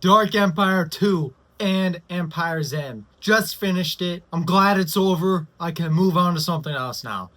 Dark Empire 2 and Empire's End. Just finished it. I'm glad it's over. I can move on to something else now.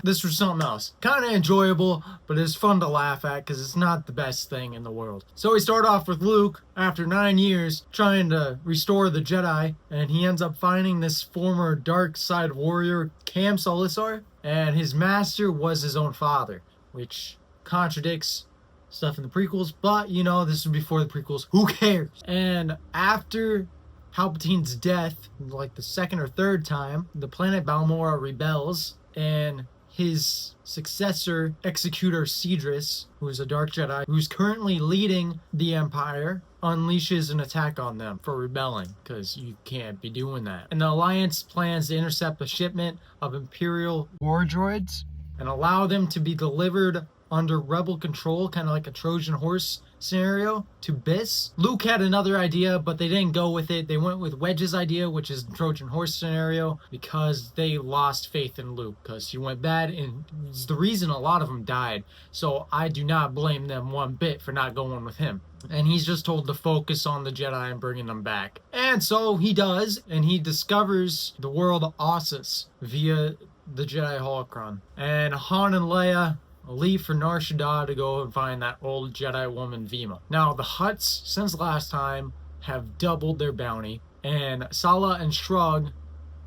This was something else. Kind of enjoyable, but it's fun to laugh at because it's not the best thing in the world. So we start off with Luke, after 9 years, trying to restore the Jedi, and he ends up finding this former dark side warrior, Cam Solisar, and his master was his own father, which contradicts stuff in the prequels, but you know, this was before the prequels. Who cares? And after Palpatine's death, like the second or third time, the planet Balmorra rebels, and his successor, Executor Cedrus, who is a Dark Jedi, who's currently leading the Empire, unleashes an attack on them for rebelling, because you can't be doing that. And the Alliance plans to intercept a shipment of Imperial war droids and allow them to be delivered under rebel control, kind of like a Trojan horse scenario, to Biss. Luke had another idea, but they didn't go with it. They went with Wedge's idea, which is the Trojan horse scenario, because they lost faith in Luke, because he went bad, and it's the reason a lot of them died. So I do not blame them one bit for not going with him. And he's just told to focus on the Jedi and bringing them back. And so he does, and he discovers the world of Osus via the Jedi holocron. And Han and Leia leave for Nar Shaddaa to go and find that old Jedi woman Vima. Now, the Hutts, since last time, have doubled their bounty, and Sala and Shrug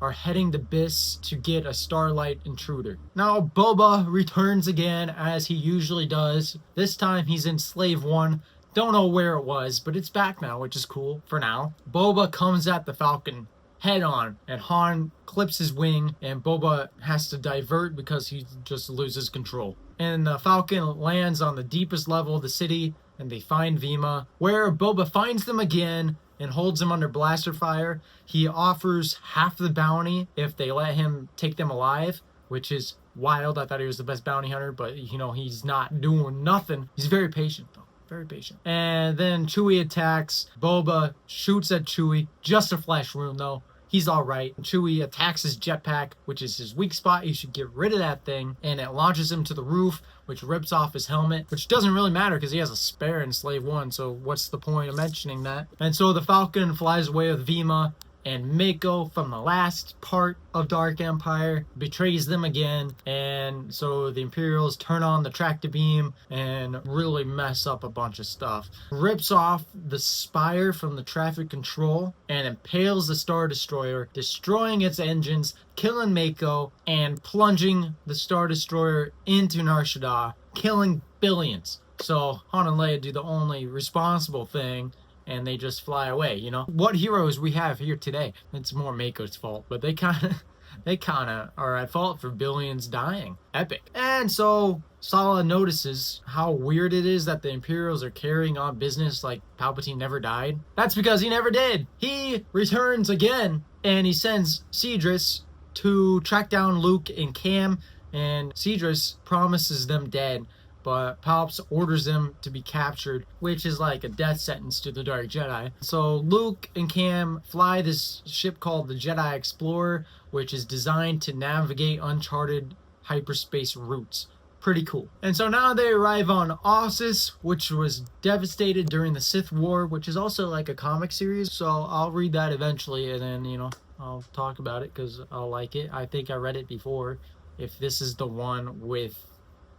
are heading to Biss to get a Starlight intruder. Now, Boba returns again, as he usually does. This time, he's in Slave 1. Don't know where it was, but it's back now, which is cool for now. Boba comes at the Falcon head on, and Han clips his wing, and Boba has to divert because he just loses control. And the Falcon lands on the deepest level of the city, and they find Vima, where Boba finds them again and holds them under blaster fire. He offers half the bounty if they let him take them alive, which is wild. I thought he was the best bounty hunter, but you know, he's not doing nothing. He's very patient though. Very patient. And then Chewie attacks. Boba shoots at Chewie. Just a flesh wound though. He's alright. Chewie attacks his jetpack, which is his weak spot. He should get rid of that thing. And it launches him to the roof, which rips off his helmet, which doesn't really matter because he has a spare in Slave 1, so what's the point of mentioning that? And so the Falcon flies away with Vima, and Mako from the last part of Dark Empire betrays them again, and so the Imperials turn on the tractor beam and really mess up a bunch of stuff. Rips off the spire from the traffic control and impales the Star Destroyer, destroying its engines, killing Mako, and plunging the Star Destroyer into Nar Shaddaa, killing billions. So Han and Leia do the only responsible thing, and they just fly away, you know? What heroes we have here today? It's more Mako's fault, but they kind of are at fault for billions dying. Epic. And so Sala notices how weird it is that the Imperials are carrying on business like Palpatine never died. That's because he never did. He returns again, and he sends Cedrus to track down Luke and Cam, and Cedrus promises them dead, but Palps orders them to be captured, which is like a death sentence to the Dark Jedi. So Luke and Cam fly this ship called the Jedi Explorer, which is designed to navigate uncharted hyperspace routes. Pretty cool. And so now they arrive on Osus, which was devastated during the Sith War, which is also like a comic series. So I'll read that eventually, and then, you know, I'll talk about it because I'll like it. I think I read it before. If this is the one with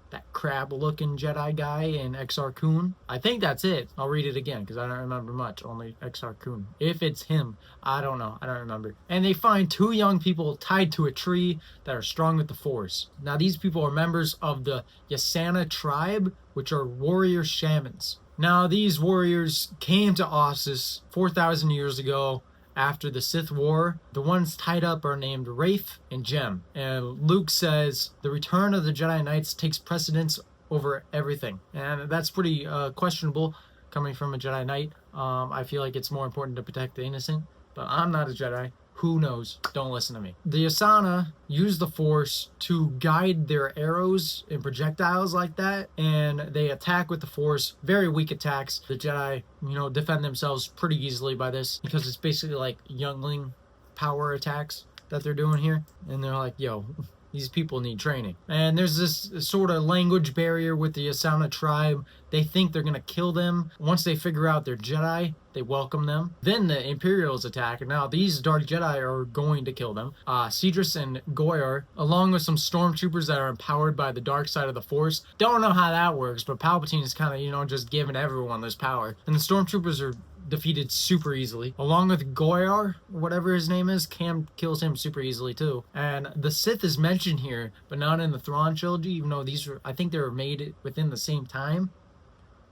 that crab-looking Jedi guy in Exar Kun. I think that's it. I'll read it again because I don't remember much. Only Exar Kun. If it's him, I don't know. I don't remember. And they find two young people tied to a tree that are strong with the Force. Now, these people are members of the Yasana tribe, which are warrior shamans. Now, these warriors came to Osus 4,000 years ago after the Sith War. The ones tied up are named Rafe and Jem. And Luke says the return of the Jedi Knights takes precedence over everything. And that's pretty questionable coming from a Jedi Knight. I feel like it's more important to protect the innocent. But I'm not a Jedi. Who knows? Don't listen to me. The Yasana use the Force to guide their arrows and projectiles like that, and they attack with the Force. Very weak attacks. The Jedi, you know, defend themselves pretty easily by this because it's basically like youngling power attacks that they're doing here. And they're like, yo, these people need training. And there's this sort of language barrier with the Asana tribe. They think they're going to kill them. Once they figure out they're Jedi, they welcome them. Then the Imperials attack, and now these Dark Jedi are going to kill them. Cedrus and Goyar, along with some stormtroopers that are empowered by the dark side of the Force. Don't know how that works, but Palpatine is kind of, just giving everyone this power. And the stormtroopers are defeated super easily, along with Goyar, whatever his name is. Cam kills him super easily too. And the Sith is mentioned here, but not in the Thrawn trilogy, even though I think they were made within the same time.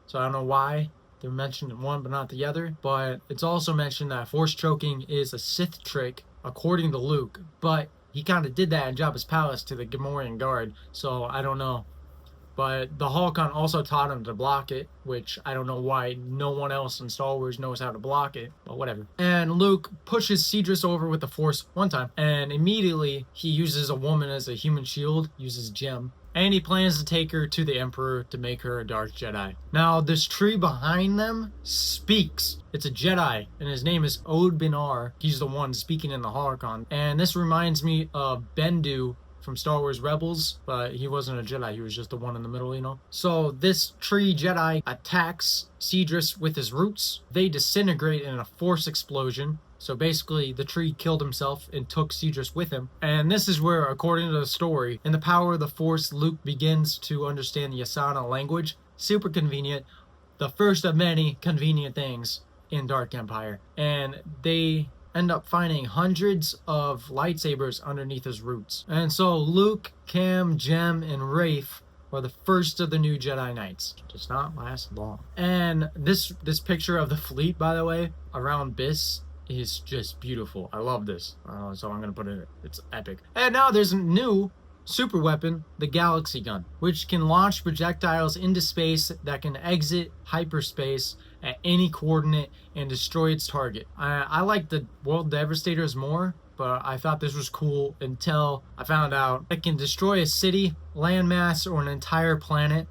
So I don't know why they're mentioned in one but not the other. But it's also mentioned that Force choking is a Sith trick, according to Luke. But he kind of did that in Jabba's palace to the Gamorrean guard, so I don't know. But the Holocron also taught him to block it, which I don't know why no one else in Star Wars knows how to block it, but whatever. And Luke pushes Cedrus over with the Force one time, and immediately he uses a woman as a human shield, uses Gem, and he plans to take her to the Emperor to make her a Dark Jedi. Now, this tree behind them speaks. It's a Jedi, and his name is Ode Binar. He's the one speaking in the Holocron. And this reminds me of Bendu from Star Wars Rebels, but he wasn't a Jedi, he was just the one in the middle. So this tree Jedi attacks Cedrus with his roots. They disintegrate in a Force explosion. So basically, the tree killed himself and took Cedrus with him. And this is where, according to the story, in the power of the Force, Luke begins to understand the Asana language. Super convenient. The first of many convenient things in Dark Empire. And they end up finding hundreds of lightsabers underneath his roots. And so Luke, Cam, Jem, and Rafe are the first of the new Jedi Knights. Does not last long. And this picture of the fleet, by the way, around Biss, is just beautiful. I love this. So I'm gonna put it. It's epic. And now there's a new super weapon, the Galaxy Gun, which can launch projectiles into space that can exit hyperspace at any coordinate and destroy its target. I like the World Devastators more, but I thought this was cool until I found out it can destroy a city, landmass, or an entire planet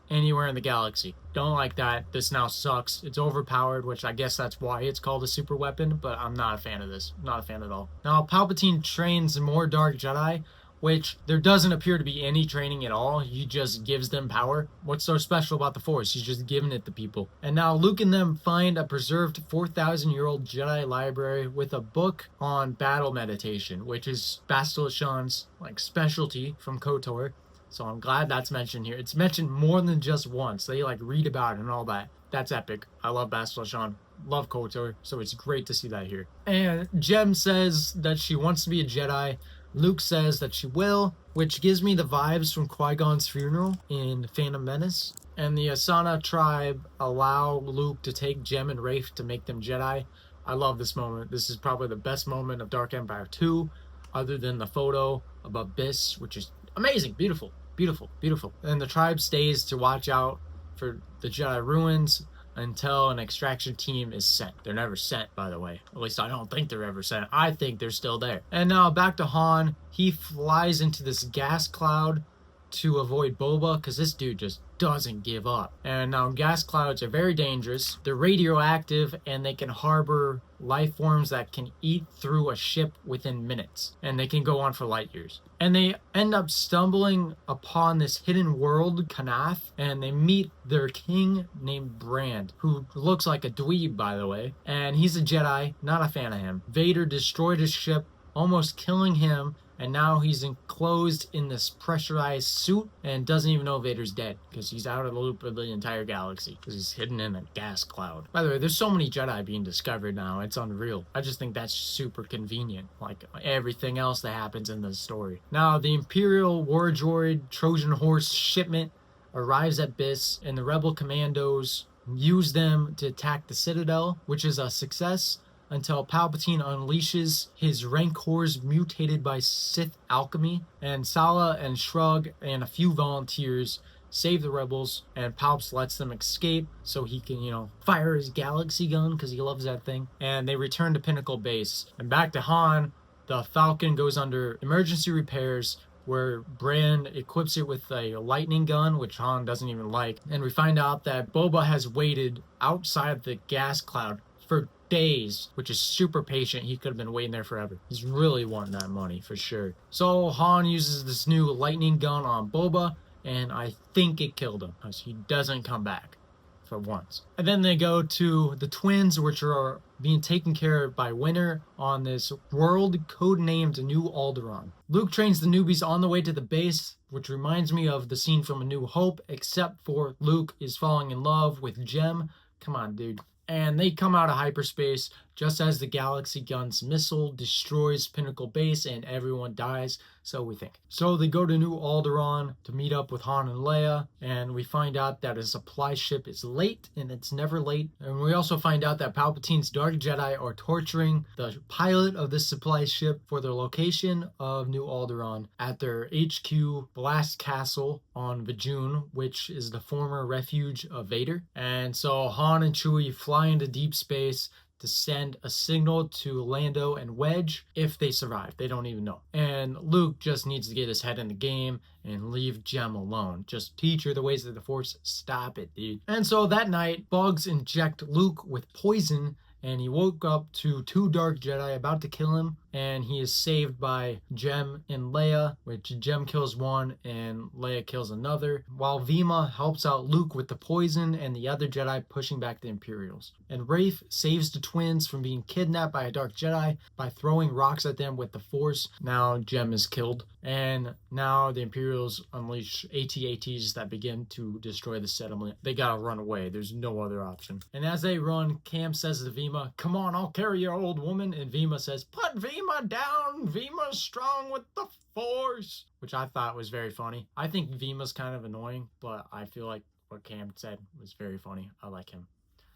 anywhere in the galaxy. Don't like that. This now sucks. It's overpowered, which I guess that's why it's called a super weapon, but I'm not a fan of this. Not a fan at all. Now, Palpatine trains more Dark Jedi, which there doesn't appear to be any training at all. He just gives them power. What's so special about the Force? He's just giving it to people. And now Luke and them find a preserved 4,000-year-old Jedi library with a book on battle meditation, which is Bastila Shan's specialty from KOTOR. So I'm glad that's mentioned here. It's mentioned more than just once. They read about it and all that. That's epic. I love Bastila Shan. Love KOTOR. So it's great to see that here. And Jem says that she wants to be a Jedi. Luke says that she will, which gives me the vibes from Qui-Gon's funeral in Phantom Menace. And the Asana tribe allow Luke to take Jem and Rafe to make them Jedi. I love this moment. This is probably the best moment of Dark Empire 2, other than the photo above Biss, which is amazing. Beautiful. Beautiful. Beautiful. And the tribe stays to watch out for the Jedi ruins until an extraction team is sent. They're never sent, by the way. At least I don't think they're ever sent. I think they're still there. And now back to Han. He flies into this gas cloud to avoid Boba, because this dude just doesn't give up. And now gas clouds are very dangerous. They're radioactive, and they can harbor life forms that can eat through a ship within minutes, and they can go on for light years. And they end up stumbling upon this hidden world, Kanath, and they meet their king named Brand, who looks like a dweeb, by the way, and he's a Jedi. Not a fan of him. Vader destroyed his ship, almost killing him, and now he's enclosed in this pressurized suit and doesn't even know Vader's dead, because he's out of the loop of the entire galaxy, because he's hidden in a gas cloud. By the way, there's so many Jedi being discovered now, it's unreal. I just think that's super convenient, like everything else that happens in the story. Now, the Imperial war droid Trojan horse shipment arrives at Biss, and the rebel commandos use them to attack the Citadel, which is a success, until Palpatine unleashes his Rancors mutated by Sith alchemy, and Sala and Shrug and a few volunteers save the rebels, and Palps lets them escape so he can, fire his galaxy gun, because he loves that thing, and they return to Pinnacle Base. And back to Han, the Falcon goes under emergency repairs, where Brand equips it with a lightning gun, which Han doesn't even like, and we find out that Boba has waited outside the gas cloud for days, which is super patient. He could have been waiting there forever. He's really wanting that money for sure. So Han uses this new lightning gun on Boba, and I think it killed him because he doesn't come back for once. And then they go to the twins, which are being taken care of by Winter on this world codenamed New Alderaan. Luke trains the newbies on the way to the base, which reminds me of the scene from A New Hope, except for Luke is falling in love with Jem. Come on, dude. And they come out of hyperspace just as the Galaxy Gun's missile destroys Pinnacle Base and everyone dies, so we think. So they go to New Alderaan to meet up with Han and Leia, and we find out that a supply ship is late, and it's never late. And we also find out that Palpatine's Dark Jedi are torturing the pilot of this supply ship for their location of New Alderaan at their HQ Blast Castle on Vajun, which is the former refuge of Vader. And so Han and Chewie fly into deep space to send a signal to Lando and Wedge if they survive. They don't even know. And Luke just needs to get his head in the game and leave Jem alone. Just teach her the ways of the Force. Stop it, dude. And so that night, bugs inject Luke with poison, and he woke up to 2 Dark Jedi about to kill him, and he is saved by Jem and Leia, which Jem kills one and Leia kills another, while Vima helps out Luke with the poison and the other Jedi pushing back the Imperials. And Rafe saves the twins from being kidnapped by a Dark Jedi by throwing rocks at them with the Force. Now Jem is killed, and now the Imperials unleash AT-ATs that begin to destroy the settlement. They gotta run away. There's no other option. And as they run, Cam says to Vima, "Come on, I'll carry your old woman." And Vima says, "Put Vima down. Vima's strong with the Force," which I thought was very funny. I think Vima's kind of annoying, but I feel like what Cam said was very funny. I like him.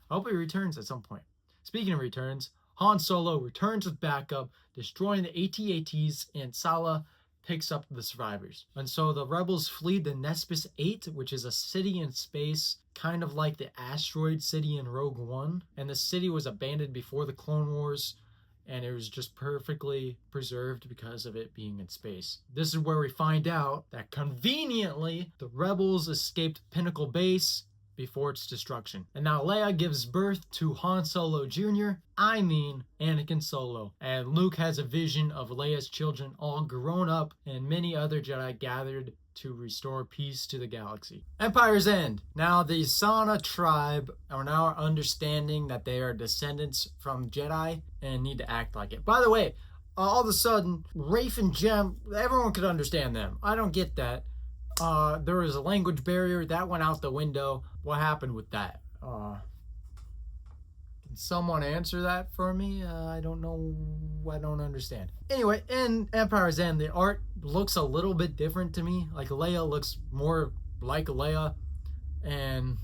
I hope he returns at some point. Speaking of returns, Han Solo returns with backup, destroying the AT-ATs, and Sala picks up the survivors. And so the rebels flee the Nespis 8, which is a city in space, kind of like the asteroid city in Rogue One. And the city was abandoned before the Clone Wars, and it was just perfectly preserved because of it being in space. This is where we find out that conveniently the rebels escaped Pinnacle Base before its destruction. And now Leia gives birth to Han Solo Jr., Anakin Solo. And Luke has a vision of Leia's children all grown up and many other Jedi gathered to restore peace to the galaxy. Empire's End. Now the Ysanna tribe are now understanding that they are descendants from Jedi and need to act like it. By the way, all of a sudden, Rafe and Jem, everyone could understand them. I don't get that. There was a language barrier that went out the window. What happened with that? Can someone answer that for me? I don't know. I don't understand. Anyway, in Empire's End, the art looks a little bit different to me. Like Leia looks more like Leia, and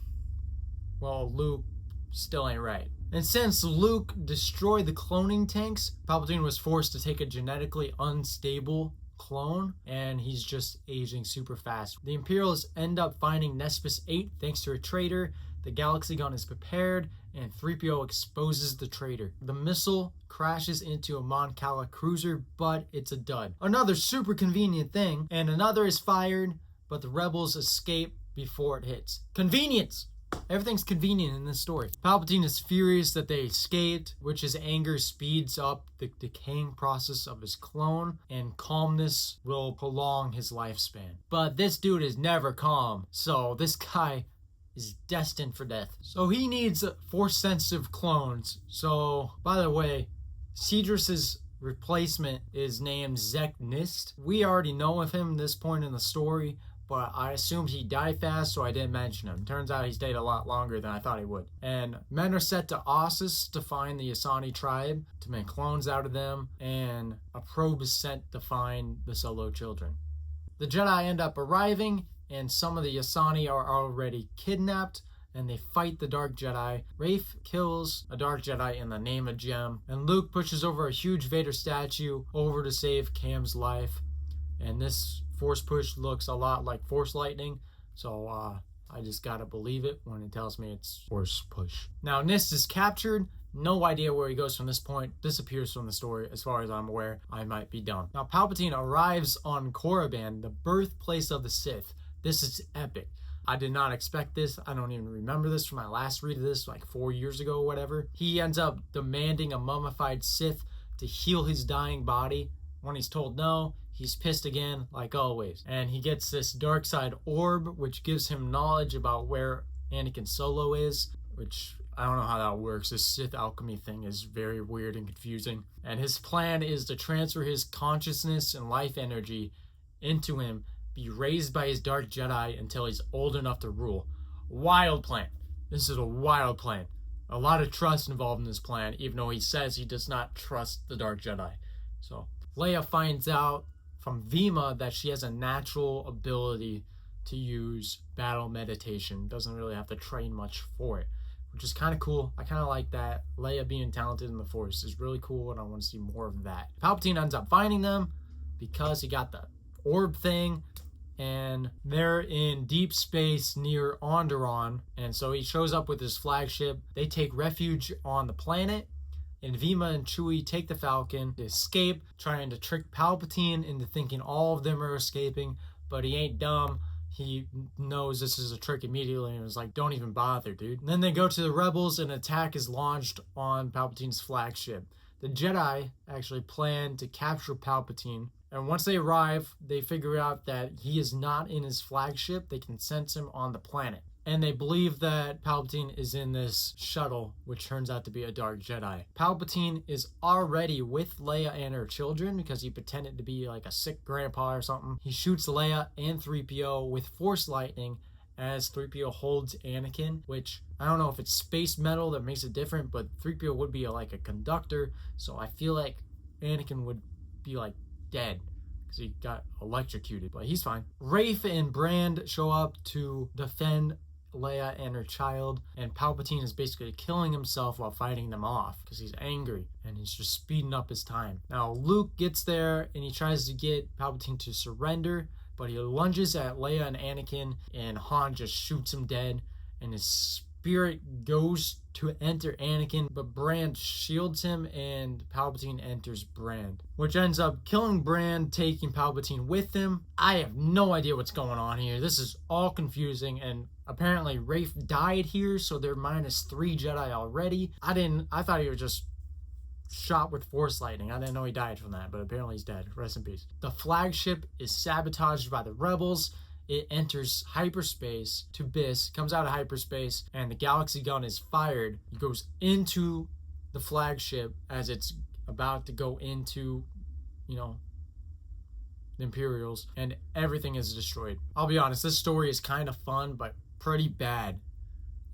well, Luke still ain't right. And since Luke destroyed the cloning tanks, Palpatine was forced to take a genetically unstable clone, and he's just aging super fast. The Imperials end up finding Nespis 8 thanks to a traitor. The Galaxy Gun is prepared, and 3PO exposes the traitor. The missile crashes into a Mon Cala cruiser, but it's a dud. Another super convenient thing, and another is fired, but the rebels escape before it hits. Convenience! Everything's convenient in this story. Palpatine is furious that they escaped, which his anger speeds up the decaying process of his clone, and calmness will prolong his lifespan. But this dude is never calm, so this guy is destined for death. So he needs Force-sensitive clones. So, by the way, Cedrus's replacement is named Zek Nist. We already know of him at this point in the story, but I assumed he died fast, so I didn't mention him. Turns out he's stayed a lot longer than I thought he would. And men are set to Osus to find the Ysanni tribe, to make clones out of them, and a probe is sent to find the Solo children. The Jedi end up arriving, and some of the Ysanni are already kidnapped, and they fight the Dark Jedi. Rafe kills a Dark Jedi in the name of Jem, and Luke pushes over a huge Vader statue over to save Cam's life. And this Force push looks a lot like Force lightning, so I just gotta believe it when it tells me it's Force push. Now Nist is captured. No idea where he goes from this point. Disappears from the story as far as I'm aware. I might be dumb. Now Palpatine arrives on Korriban, the birthplace of the Sith. This is epic. I did not expect this. I don't even remember this from my last read of this, like 4 years ago or whatever. He ends up demanding a mummified Sith to heal his dying body. When he's told no, he's pissed again, like always. And he gets this dark side orb, which gives him knowledge about where Anakin Solo is, which I don't know how that works. This Sith alchemy thing is very weird and confusing. And his plan is to transfer his consciousness and life energy into him, be raised by his dark Jedi until he's old enough to rule. Wild plan. This is a wild plan. A lot of trust involved in this plan, even though he says he does not trust the dark Jedi. So Leia finds out from Vima that she has a natural ability to use battle meditation. Doesn't really have to train much for it, which is kind of cool. I kind of like that. Leia being talented in the Force is really cool, and I want to see more of that. Palpatine ends up finding them because he got the orb thing, and they're in deep space near Onderon, and so he shows up with his flagship. They take refuge on the planet, and Vima and Chewie take the Falcon to escape, trying to trick Palpatine into thinking all of them are escaping, but he ain't dumb. He knows this is a trick immediately and was like, don't even bother, dude. And then they go to the Rebels, and an attack is launched on Palpatine's flagship. The Jedi actually plan to capture Palpatine, and once they arrive, they figure out that he is not in his flagship. They can sense him on the planet. And they believe that Palpatine is in this shuttle, which turns out to be a dark Jedi. Palpatine is already with Leia and her children because he pretended to be like a sick grandpa or something. He shoots Leia and 3PO with Force lightning as 3PO holds Anakin, which I don't know if it's space metal that makes it different, but 3PO would be like a conductor, so I feel like Anakin would be like dead because he got electrocuted, but he's fine. Rafe and Brand show up to defend Leia and her child, and Palpatine is basically killing himself while fighting them off because he's angry and he's just speeding up his time. Now Luke gets there and he tries to get Palpatine to surrender, but he lunges at Leia and Anakin, and Han just shoots him dead, and his spirit goes to enter Anakin, but Brand shields him, and Palpatine enters Brand, which ends up killing Brand, taking Palpatine with him. I have no idea what's going on here. This is all confusing, and apparently Rafe died here, so they're -3 Jedi already. I thought he was just shot with Force lightning. I didn't know he died from that, but apparently he's dead. Rest in peace. The flagship is sabotaged by the Rebels. It enters hyperspace to Biss, comes out of hyperspace, and the galaxy gun is fired. It goes into the flagship as it's about to go into, the Imperials, and everything is destroyed. I'll be honest, this story is kind of fun, but pretty bad,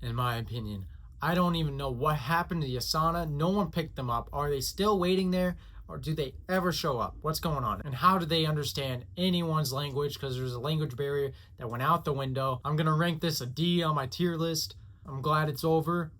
in my opinion. I don't even know what happened to Yasana. No one picked them up. Are they still waiting there? Or do they ever show up? What's going on? And how do they understand anyone's language? Because there's a language barrier that went out the window. I'm going to rank this a D on my tier list. I'm glad it's over.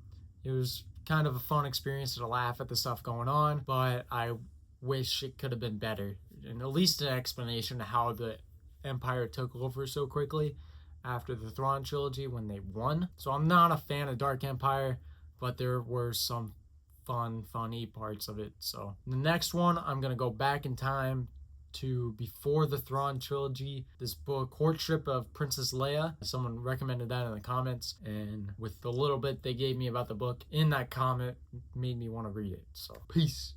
It was kind of a fun experience to laugh at the stuff going on, but I wish it could have been better. And at least an explanation of how the Empire took over so quickly after the Thrawn trilogy when they won. So I'm not a fan of Dark Empire, but there were some funny parts of it. So the next one, I'm gonna go back in time to before the Thrawn trilogy. This book, Courtship of Princess Leia. Someone recommended that in the comments, and with the little bit they gave me about the book in that comment, made me want to read it. So peace.